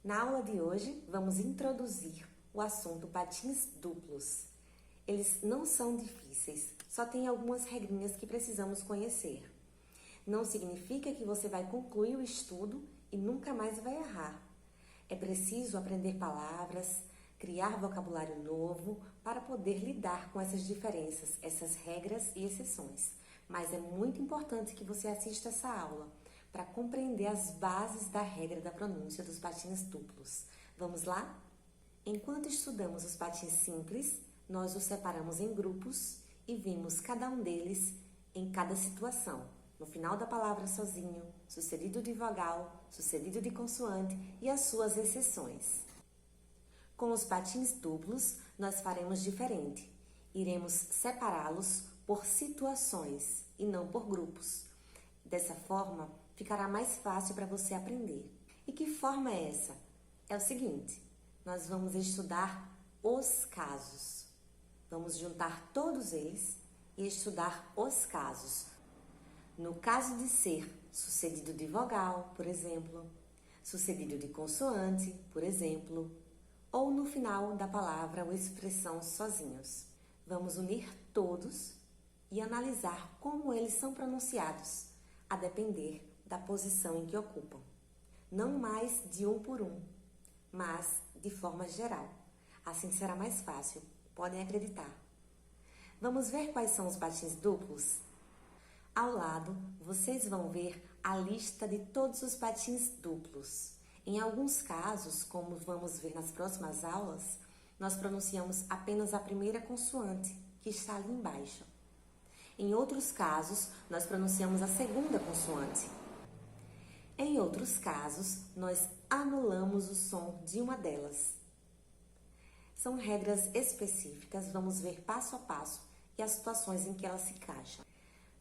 Na aula de hoje, vamos introduzir o assunto patins duplos. Eles não são difíceis, só tem algumas regrinhas que precisamos conhecer. Não significa que você vai concluir o estudo e nunca mais vai errar. É preciso aprender palavras, criar vocabulário novo para poder lidar com essas diferenças, essas regras e exceções. Mas é muito importante que você assista essa aula para compreender as bases da regra da pronúncia dos patins duplos. Vamos lá? Enquanto estudamos os patins simples, nós os separamos em grupos e vimos cada um deles em cada situação. No final da palavra sozinho, sucedido de vogal, sucedido de consoante e as suas exceções. Com os patins duplos, nós faremos diferente. Iremos separá-los por situações e não por grupos. Dessa forma, ficará mais fácil para você aprender. E que forma é essa? É o seguinte, nós vamos estudar os casos. Vamos juntar todos eles e estudar os casos. No caso de ser sucedido de vogal, por exemplo, sucedido de consoante, por exemplo, ou no final da palavra ou expressão sozinhos. Vamos unir todos e analisar como eles são pronunciados, a depender da posição em que ocupam. Não mais de um por um, mas de forma geral. Assim será mais fácil, podem acreditar. Vamos ver quais são os patins duplos? Ao lado, vocês vão ver a lista de todos os patins duplos. Em alguns casos, como vamos ver nas próximas aulas, nós pronunciamos apenas a primeira consoante, que está ali embaixo. Em outros casos, nós pronunciamos a segunda consoante. Em outros casos, nós anulamos o som de uma delas. São regras específicas, vamos ver passo a passo e as situações em que elas se encaixam.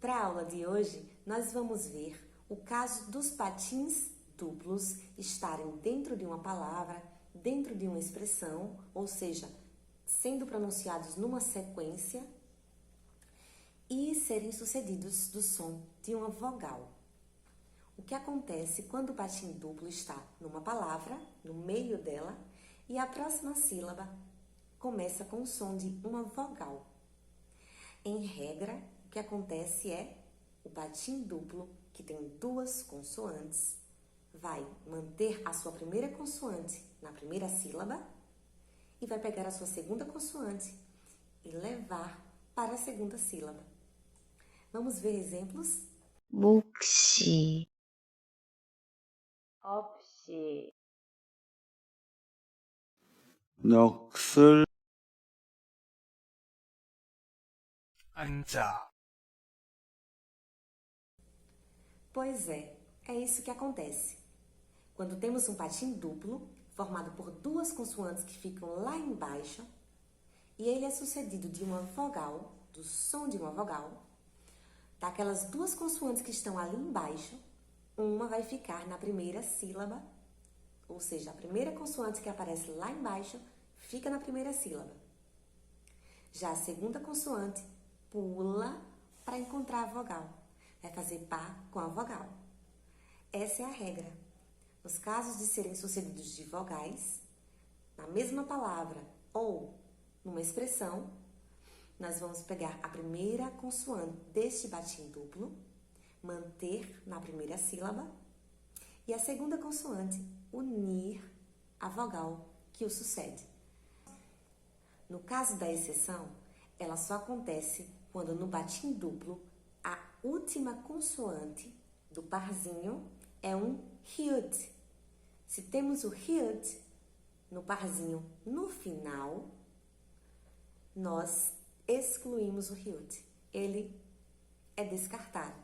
Para a aula de hoje, nós vamos ver o caso dos patins duplos estarem dentro de uma palavra, dentro de uma expressão, ou seja, sendo pronunciados numa sequência e serem sucedidos do som de uma vogal. O que acontece quando o patim duplo está numa palavra, no meio dela, e a próxima sílaba começa com o som de uma vogal. Em regra, o que acontece é o patim duplo, que tem duas consoantes, vai manter a sua primeira consoante na primeira sílaba e vai pegar a sua segunda consoante e levar para a segunda sílaba. Vamos ver exemplos? 몫이, 없이, 넋을 앉아, Pois é isso que acontece. Quando temos um patim duplo, formado por duas consoantes que ficam lá embaixo, e ele é sucedido de uma vogal, do som de uma vogal, daquelas duas consoantes que estão ali embaixo, uma vai ficar na primeira sílaba, ou seja, a primeira consoante que aparece lá embaixo fica na primeira sílaba. Já a segunda consoante pula para encontrar a vogal, vai fazer par com a vogal. Essa é a regra. Nos casos de serem sucedidos de vogais, na mesma palavra ou numa expressão, nós vamos pegar a primeira consoante deste patim duplo, manter na primeira sílaba e a segunda consoante unir a vogal que o sucede. No caso da exceção, ela só acontece quando no patim duplo a última consoante do parzinho é um hiut. Se temos o hiut no parzinho no final, nós excluímos o hiut. Ele é descartado.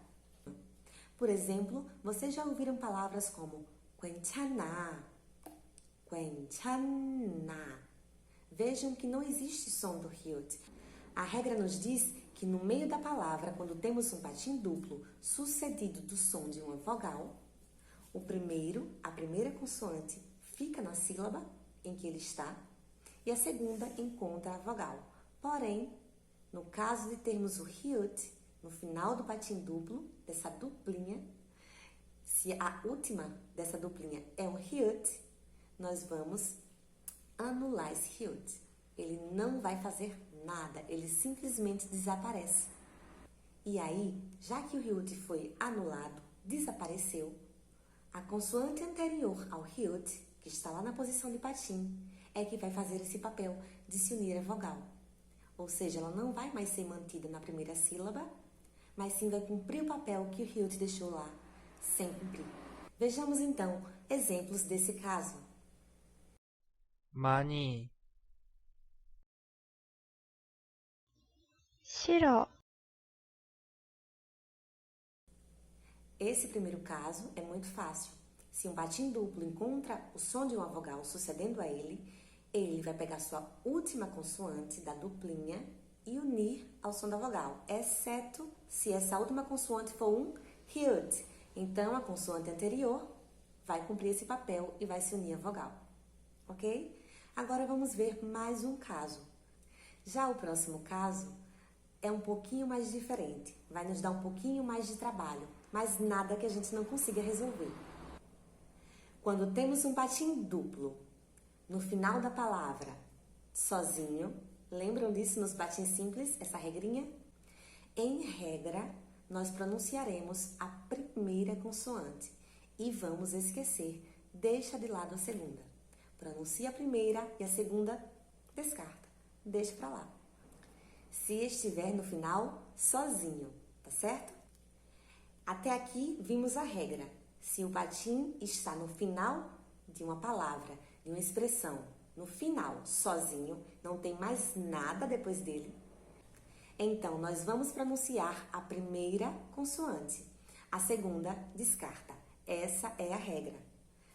Por exemplo, vocês já ouviram palavras como 괜찮아, 괜찮아. Vejam que não existe som do hiut. A regra nos diz que no meio da palavra, quando temos um patim duplo sucedido do som de uma vogal, a primeira consoante fica na sílaba em que ele está e a segunda encontra a vogal. Porém, no caso de termos o hiut no final do patim duplo, dessa duplinha, se a última dessa duplinha é um hiut, nós vamos anular esse Hilt. Ele não vai fazer nada, ele simplesmente desaparece. E aí, já que o Hilt foi anulado, desapareceu, a consoante anterior ao Hilt, que está lá na posição de patim, é que vai fazer esse papel de se unir à vogal. Ou seja, ela não vai mais ser mantida na primeira sílaba, mas sim vai cumprir o papel que o Hilt deixou lá, sem cumprir. Vejamos então exemplos desse caso. 많이, 싫어, Esse primeiro caso é muito fácil. Se um patim duplo encontra o som de uma vogal sucedendo a ele, ele vai pegar sua última consoante da duplinha e unir ao som da vogal, exceto se essa última consoante for um Hilt. Então, a consoante anterior vai cumprir esse papel e vai se unir à vogal, ok? Agora vamos ver mais um caso. Já o próximo caso é um pouquinho mais diferente, vai nos dar um pouquinho mais de trabalho, mas nada que a gente não consiga resolver. Quando temos um patim duplo no final da palavra sozinho, lembram disso nos patins simples, essa regrinha? Em regra, nós pronunciaremos a primeira consoante e vamos esquecer, deixa de lado a segunda. Pronuncia a primeira e a segunda descarta, deixa pra lá. Se estiver no final, sozinho, tá certo? Até aqui vimos a regra. Se o patim está no final de uma palavra, de uma expressão, no final, sozinho, não tem mais nada depois dele, então nós vamos pronunciar a primeira consoante. A segunda descarta. Essa é a regra.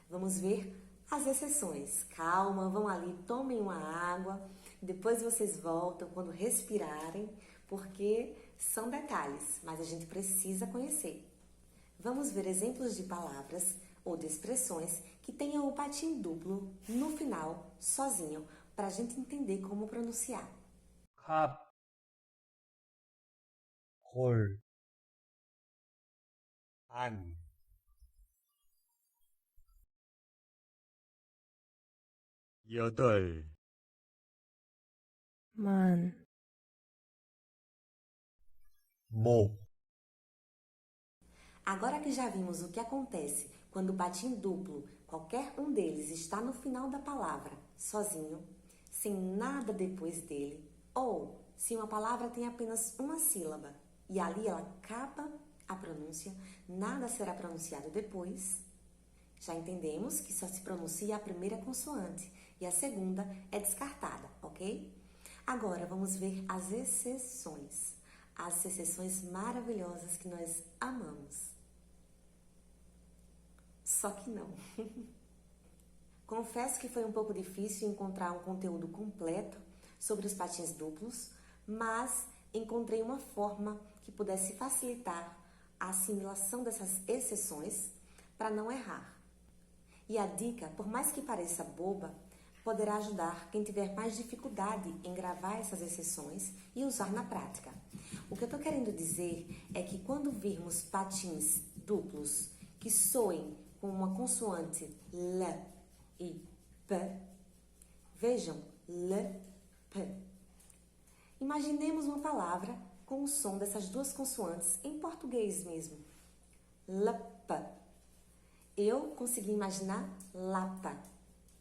Vamos ver as exceções. Calma, vão ali, tomem uma água. Depois vocês voltam quando respirarem, porque são detalhes, mas a gente precisa conhecer. Vamos ver exemplos de palavras ou de expressões que tenham o patim duplo no final, sozinho, para a gente entender como pronunciar. 갑, 골, 안, 여덟, 만, 목, Agora que já vimos o que acontece quando o patim duplo, qualquer um deles, está no final da palavra, sozinho, sem nada depois dele, ou se uma palavra tem apenas uma sílaba e ali ela acaba a pronúncia, nada será pronunciado depois, já entendemos que só se pronuncia a primeira consoante e a segunda é descartada, ok? Agora vamos ver as exceções. As exceções maravilhosas que nós amamos. Só que não. Confesso que foi um pouco difícil encontrar um conteúdo completo sobre os patins duplos, mas encontrei uma forma que pudesse facilitar a assimilação dessas exceções para não errar. E a dica, por mais que pareça boba, poderá ajudar quem tiver mais dificuldade em gravar essas exceções e usar na prática. O que eu estou querendo dizer é que quando virmos patins duplos que soem com uma consoante L e P, vejam, L, P. Imaginemos uma palavra com o som dessas duas consoantes em português mesmo. Lapa. Eu consegui imaginar Lapa.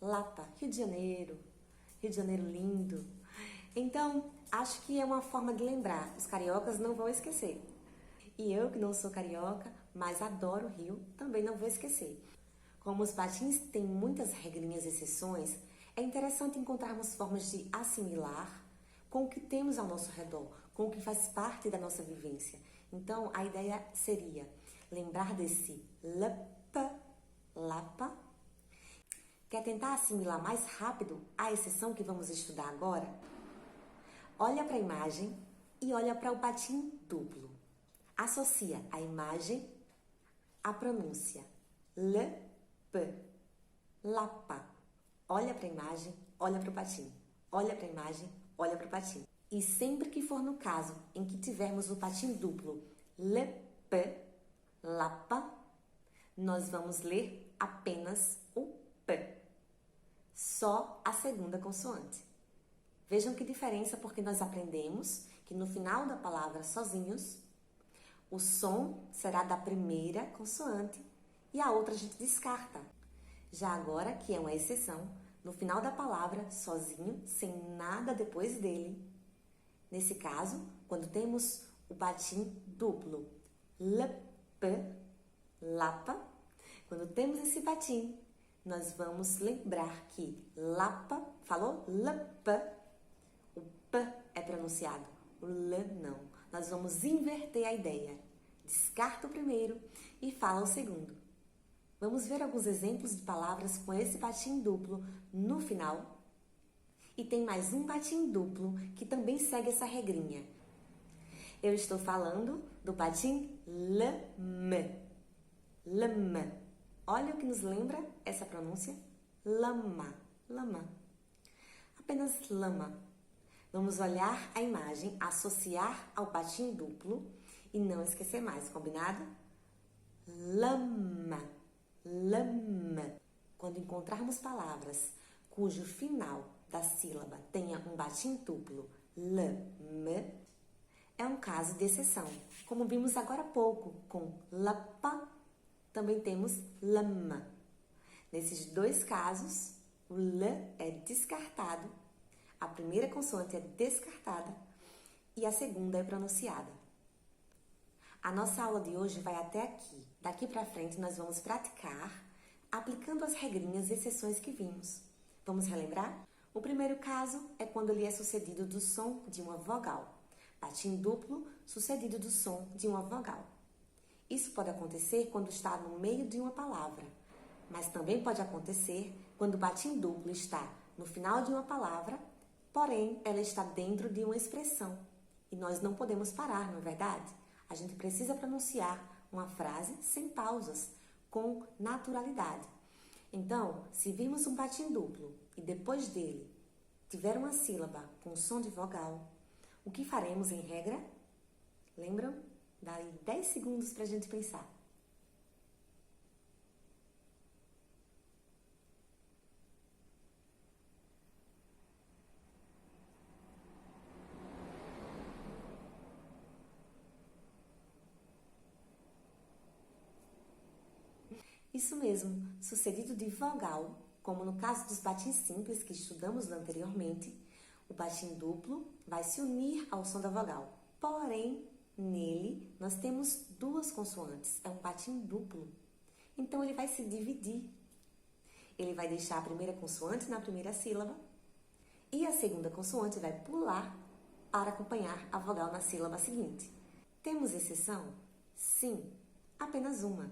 Lapa, Rio de Janeiro lindo. Então, acho que é uma forma de lembrar. Os cariocas não vão esquecer. E eu, que não sou carioca, mas adoro o Rio, também não vou esquecer. Como os patins têm muitas regrinhas e exceções, é interessante encontrarmos formas de assimilar com o que temos ao nosso redor, com o que faz parte da nossa vivência. Então, a ideia seria lembrar desse lapa, lapa. Quer tentar assimilar mais rápido a exceção que vamos estudar agora? Olha para a imagem e olha para o patim duplo. Associa a imagem à pronúncia. L-P. Lapa. Olha para a imagem, olha para o patim. Olha para a imagem, olha para o patim. E sempre que for no caso em que tivermos o patim duplo L-P, lapa, nós vamos ler apenas o P. só a segunda consoante. Vejam que diferença, porque nós aprendemos que no final da palavra sozinhos, o som será da primeira consoante e a outra a gente descarta. Já agora, que é uma exceção, no final da palavra sozinho, sem nada depois dele. Nesse caso, quando temos o patim duplo, lp, lapa, quando temos esse patim, nós vamos lembrar que lapa, falou? Lp, o p é pronunciado, o l não. Nós vamos inverter a ideia. Descarta o primeiro e fala o segundo. Vamos ver alguns exemplos de palavras com esse patim duplo no final. E tem mais um patim duplo que também segue essa regrinha. Eu estou falando do patim lm. Lm. Olha o que nos lembra essa pronúncia. Lama. Lama. Apenas lama. Vamos olhar a imagem, associar ao patim duplo e não esquecer mais, combinado? Lama. Lama. Quando encontrarmos palavras cujo final da sílaba tenha um patim duplo, lm, é um caso de exceção. Como vimos agora há pouco, com lapa, também temos lama. Nesses dois casos, o l é descartado, a primeira consoante é descartada e a segunda é pronunciada. A nossa aula de hoje vai até aqui. Daqui para frente nós vamos praticar aplicando as regrinhas e exceções que vimos. Vamos relembrar? O primeiro caso é quando ele é sucedido do som de uma vogal. Patim duplo sucedido do som de uma vogal. Isso pode acontecer quando está no meio de uma palavra, mas também pode acontecer quando o patim duplo está no final de uma palavra, porém ela está dentro de uma expressão. E nós não podemos parar, não é verdade? A gente precisa pronunciar uma frase sem pausas, com naturalidade. Então, se virmos um patim duplo e depois dele tiver uma sílaba com som de vogal, o que faremos em regra? Lembram? Dá aí 10 segundos para a gente pensar. Isso mesmo, sucedido de vogal, como no caso dos patins simples que estudamos anteriormente, o patim duplo vai se unir ao som da vogal. Porém, nele nós temos duas consoantes, é um patim duplo. Então ele vai se dividir. Ele vai deixar a primeira consoante na primeira sílaba e a segunda consoante vai pular para acompanhar a vogal na sílaba seguinte. Temos exceção? Sim, apenas uma,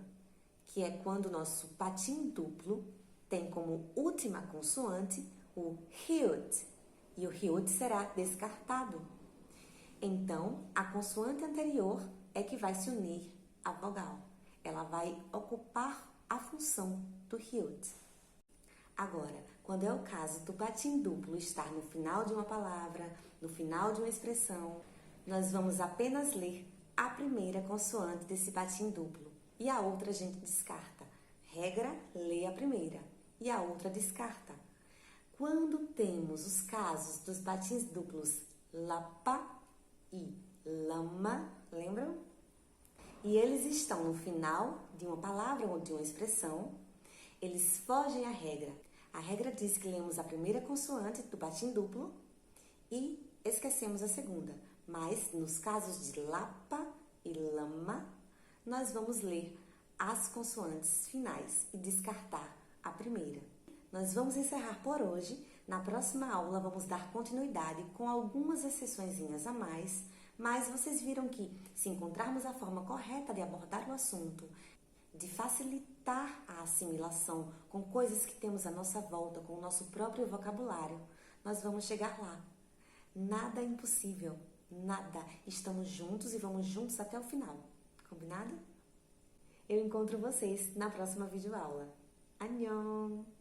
que é quando o nosso patim duplo tem como última consoante o hilt, e o hilt será descartado. Então, a consoante anterior é que vai se unir à vogal. Ela vai ocupar a função do hilt. Agora, quando é o caso do patim duplo estar no final de uma palavra, no final de uma expressão, nós vamos apenas ler a primeira consoante desse patim duplo. E a outra a gente descarta. Regra, lê a primeira e a outra descarta. Quando temos os casos dos patins duplos lapa e lama, lembram? E eles estão no final de uma palavra ou de uma expressão, eles fogem à regra. A regra diz que lemos a primeira consoante do patim duplo e esquecemos a segunda. Mas nos casos de lapa e lama, nós vamos ler as consoantes finais e descartar a primeira. Nós vamos encerrar por hoje. Na próxima aula vamos dar continuidade com algumas exceçõezinhas a mais, mas vocês viram que se encontrarmos a forma correta de abordar o assunto, de facilitar a assimilação com coisas que temos à nossa volta, com o nosso próprio vocabulário, nós vamos chegar lá. Nada é impossível, nada. Estamos juntos e vamos juntos até o final. Combinado? Eu encontro vocês na próxima videoaula. Annyeong!